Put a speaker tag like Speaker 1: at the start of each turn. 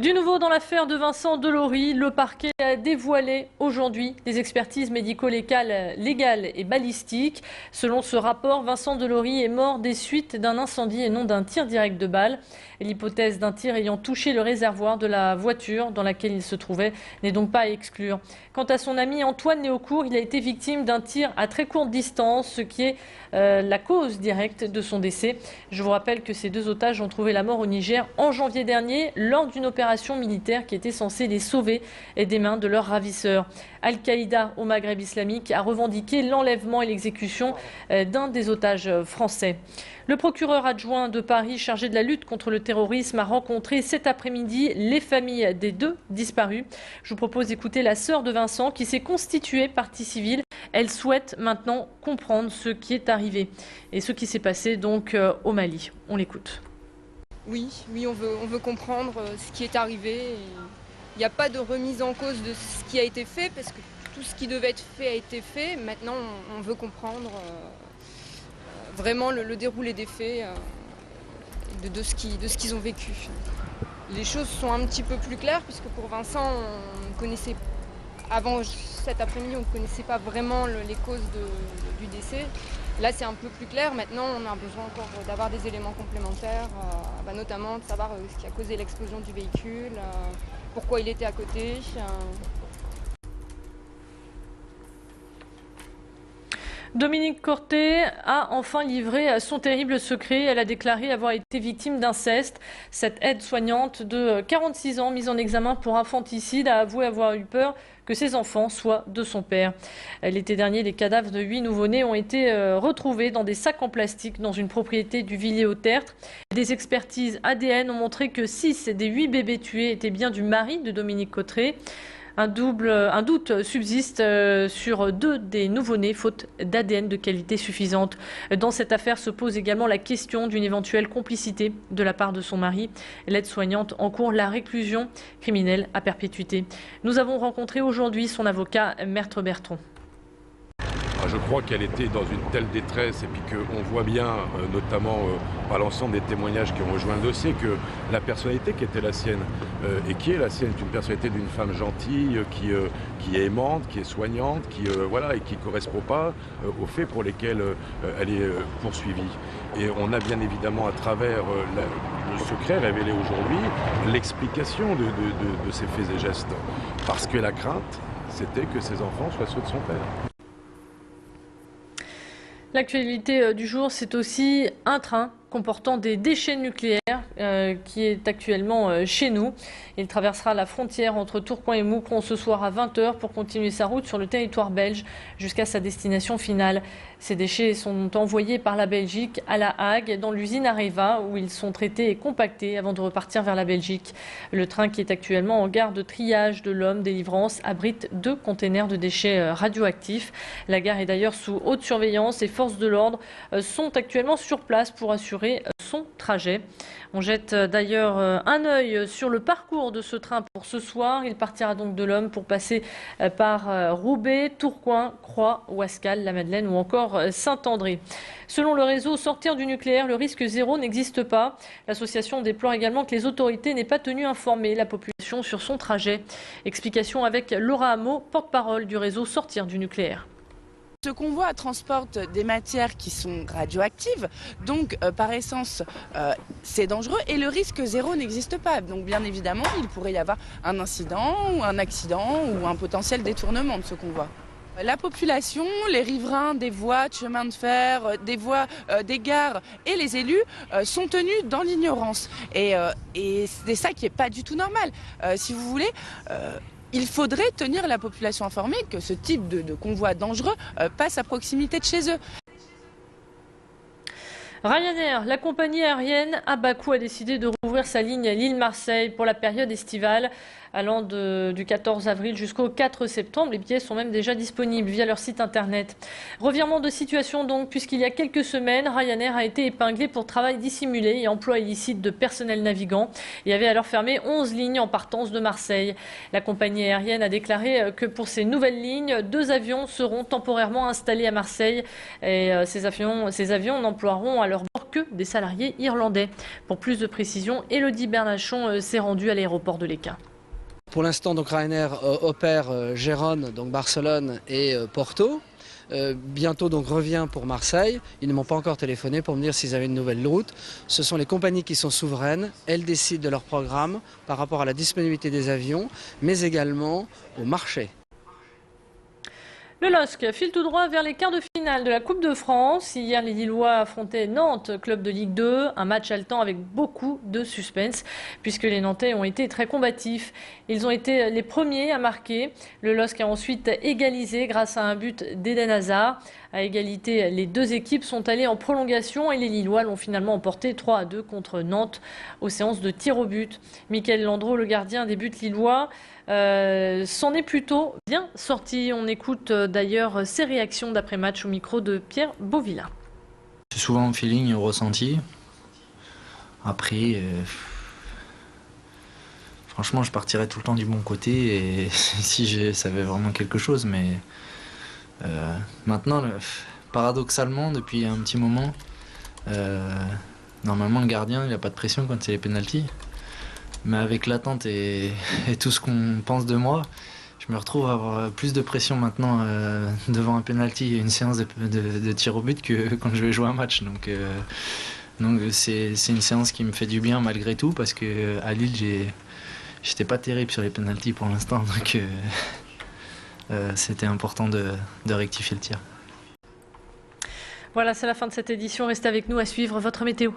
Speaker 1: Du nouveau dans l'affaire de Vincent Delory, le parquet a dévoilé aujourd'hui des expertises médico-légales et balistiques. Selon ce rapport, Vincent Delory est mort des suites d'un incendie et non d'un tir direct de balle. L'hypothèse d'un tir ayant touché le réservoir de la voiture dans laquelle il se trouvait n'est donc pas à exclure. Quant à son ami Antoine Léaucourt, il a été victime d'un tir à très courte distance, ce qui est la cause directe de son décès. Je vous rappelle que ces deux otages ont trouvé la mort au Niger en janvier dernier lors d'une opération militaire qui était censée les sauver des mains de leurs ravisseurs. Al-Qaïda au Maghreb islamique a revendiqué l'enlèvement et l'exécution d'un des otages français. Le procureur adjoint de Paris chargé de la lutte contre le terrorisme a rencontré cet après-midi les familles des deux disparus. Je vous propose d'écouter la sœur de Vincent qui s'est constituée partie civile. Elle souhaite maintenant comprendre ce qui est arrivé et ce qui s'est passé donc au Mali. On l'écoute.
Speaker 2: Oui, on veut comprendre ce qui est arrivé. Il n'y a pas de remise en cause de ce qui a été fait parce que tout ce qui devait être fait a été fait. Maintenant, on veut comprendre vraiment le déroulé des faits, de ce qu'ils ont vécu. Les choses sont un petit peu plus claires puisque pour Vincent, on connaissait, avant cet après-midi, on ne connaissait pas vraiment les causes du décès. Là, c'est un peu plus clair. Maintenant, on a besoin encore d'avoir des éléments complémentaires, notamment de savoir ce qui a causé l'explosion du véhicule, pourquoi il était à côté.
Speaker 1: Dominique Cortet a enfin livré son terrible secret. Elle a déclaré avoir été victime d'inceste. Cette aide-soignante de 46 ans, mise en examen pour infanticide, a avoué avoir eu peur que ses enfants soient de son père. L'été dernier, les cadavres de 8 nouveau-nés ont été retrouvés dans des sacs en plastique dans une propriété du Villiers-au-Tertre. Des expertises ADN ont montré que 6 des 8 bébés tués étaient bien du mari de Dominique Cortet. Un doute subsiste sur 2 des nouveau-nés, faute d'ADN de qualité suffisante. Dans cette affaire se pose également la question d'une éventuelle complicité de la part de son mari. L'aide-soignante encourt la réclusion criminelle à perpétuité. Nous avons rencontré aujourd'hui son avocat, Maître Bertrand.
Speaker 3: Je crois qu'elle était dans une telle détresse et puis qu'on voit bien, notamment par l'ensemble des témoignages qui ont rejoint le dossier, que la personnalité qui était la sienne et qui est la sienne est une personnalité d'une femme gentille, qui est aimante, qui est soignante, et qui ne correspond pas aux faits pour lesquels elle est poursuivie. Et on a bien évidemment à travers le secret révélé aujourd'hui l'explication de ces faits et gestes. Parce que la crainte, c'était que ses enfants soient ceux de son père.
Speaker 1: L'actualité du jour, c'est aussi un train comportant des déchets nucléaires qui est actuellement chez nous. Il traversera la frontière entre Tourcoing et Moucron ce soir à 20 h pour continuer sa route sur le territoire belge jusqu'à sa destination finale. Ces déchets sont envoyés par la Belgique à La Hague dans l'usine Areva où ils sont traités et compactés avant de repartir vers la Belgique. Le train qui est actuellement en gare de triage de l'Homme Délivrance abrite 2 containers de déchets radioactifs. La gare est d'ailleurs sous haute surveillance et forces de l'ordre sont actuellement sur place pour assurer son trajet. On jette d'ailleurs un œil sur le parcours de ce train pour ce soir. Il partira donc de l'Homme pour passer par Roubaix, Tourcoing, Croix, Ouascal, la Madeleine ou encore Saint-André. Selon le réseau Sortir du nucléaire, le risque zéro n'existe pas. L'association déplore également que les autorités n'aient pas tenu informer la population sur son trajet. Explication avec Laura Hameau, porte-parole du réseau Sortir du nucléaire.
Speaker 4: Ce convoi transporte des matières qui sont radioactives, donc par essence c'est dangereux et le risque zéro n'existe pas. Donc bien évidemment il pourrait y avoir un incident ou un accident ou un potentiel détournement de ce convoi. La population, les riverains des voies de chemin de fer, des voies des gares et les élus sont tenus dans l'ignorance. Et c'est ça qui n'est pas du tout normal. Si vous voulez, il faudrait tenir la population informée que ce type de convoi dangereux passe à proximité de chez eux.
Speaker 1: Ryanair, la compagnie aérienne à Bakou a décidé de rouvrir sa ligne Lille-Marseille pour la période estivale. Allant du 14 avril jusqu'au 4 septembre, les billets sont même déjà disponibles via leur site internet. Revirement de situation donc, puisqu'il y a quelques semaines, Ryanair a été épinglé pour travail dissimulé et emploi illicite de personnel navigant et avait alors fermé 11 lignes en partance de Marseille. La compagnie aérienne a déclaré que pour ces nouvelles lignes, 2 avions seront temporairement installés à Marseille et ces avions n'emploieront à leur bord que des salariés irlandais. Pour plus de précisions, Élodie Bernachon s'est rendue à l'aéroport de Léquin.
Speaker 5: Pour l'instant, donc Ryanair opère Gérone, donc Barcelone et Porto. Bientôt donc revient pour Marseille. Ils ne m'ont pas encore téléphoné pour me dire s'ils avaient une nouvelle route. Ce sont les compagnies qui sont souveraines. Elles décident de leur programme par rapport à la disponibilité des avions, mais également au marché.
Speaker 1: Le LOSC file tout droit vers les quarts de finale de la Coupe de France. Hier, les Lillois affrontaient Nantes, club de Ligue 2. Un match haletant avec beaucoup de suspense, puisque les Nantais ont été très combatifs. Ils ont été les premiers à marquer. Le LOSC a ensuite égalisé grâce à un but d'Eden Hazard. À égalité, les deux équipes sont allées en prolongation et les Lillois l'ont finalement emporté 3-2 contre Nantes aux séances de tir au but. Mickaël Landreau, le gardien des buts lillois, s'en est plutôt bien sorti. On écoute d'ailleurs ses réactions d'après-match au micro de Pierre Beauvillain.
Speaker 6: C'est souvent au feeling, au ressenti. Après, franchement, je partirais tout le temps du bon côté et si je savais vraiment quelque chose, mais maintenant, paradoxalement, depuis un petit moment, normalement le gardien il n'a pas de pression quand c'est les pénaltys. Mais avec l'attente et tout ce qu'on pense de moi, je me retrouve à avoir plus de pression maintenant devant un penalty et une séance de tir au but que quand je vais jouer un match. Donc c'est une séance qui me fait du bien malgré tout parce que à Lille j'étais pas terrible sur les penaltys pour l'instant, donc c'était important de rectifier le tir.
Speaker 1: Voilà, c'est la fin de cette édition. Restez avec nous à suivre votre météo.